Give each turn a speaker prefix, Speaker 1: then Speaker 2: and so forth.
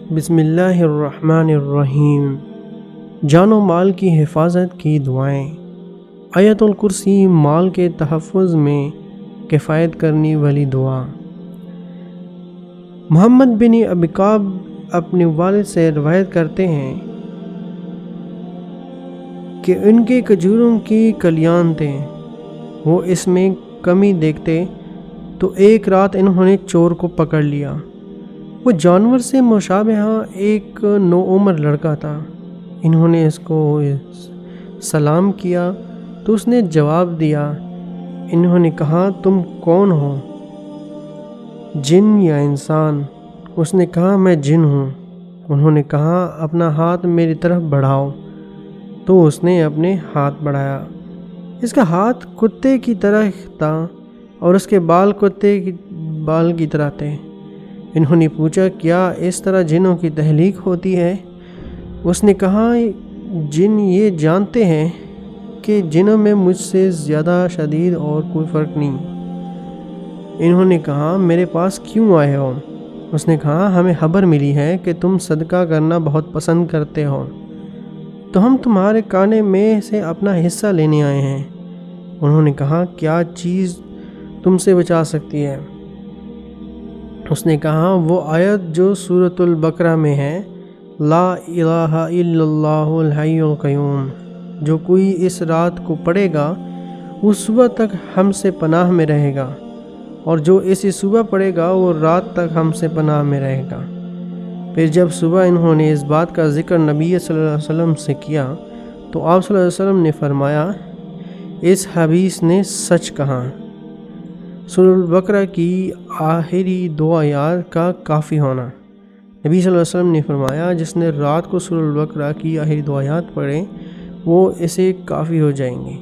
Speaker 1: بسم اللہ الرحمن الرحیم۔ جان و مال کی حفاظت کی دعائیں۔ آیت الکرسی مال کے تحفظ میں کفایت کرنے والی دعا۔ محمد بن ابی کعب اپنے والد سے روایت کرتے ہیں کہ ان کے کھجوروں کی کلیاں تھے، وہ اس میں کمی دیکھتے تو ایک رات انہوں نے چور کو پکڑ لیا۔ وہ جانور سے مشابہ ایک نوعمر لڑکا تھا۔ انہوں نے اس کو سلام کیا تو اس نے جواب دیا۔ انہوں نے کہا تم کون ہو، جن یا انسان؟ اس نے کہا میں جن ہوں۔ انہوں نے کہا اپنا ہاتھ میری طرف بڑھاؤ، تو اس نے اپنے ہاتھ بڑھایا۔ اس کا ہاتھ کتے کی طرح تھا اور اس کے بال کتے کے بال کی طرح تھے۔ انہوں نے پوچھا کیا اس طرح جنوں کی تخلیق ہوتی ہے؟ اس نے کہا جن یہ جانتے ہیں کہ جنوں میں مجھ سے زیادہ شدید اور کوئی فرق نہیں۔ انہوں نے کہا میرے پاس کیوں آئے ہو؟ اس نے کہا ہمیں خبر ملی ہے کہ تم صدقہ کرنا بہت پسند کرتے ہو، تو ہم تمہارے کھانے میں سے اپنا حصہ لینے آئے ہیں۔ انہوں نے کہا کیا چیز تم سے بچا سکتی ہے؟ اس نے کہا وہ آیت جو سورۃ البقرہ میں ہے، لا الہ الا اللہ الحی القیوم، جو کوئی اس رات کو پڑھے گا وہ صبح تک ہم سے پناہ میں رہے گا، اور جو اسی صبح پڑھے گا وہ رات تک ہم سے پناہ میں رہے گا۔ پھر جب صبح انہوں نے اس بات کا ذکر نبی صلی اللہ علیہ وسلم سے کیا تو آپ صلی اللہ علیہ وسلم نے فرمایا اس حدیث نے سچ کہا۔ سورۃ البقرہ کی آخری 2 آیات کا کافی ہونا۔ نبی صلی اللہ علیہ وسلم نے فرمایا جس نے رات کو سورۃ البقرہ کی آخری 2 آیات پڑھیں وہ اسے کافی ہو جائیں گے۔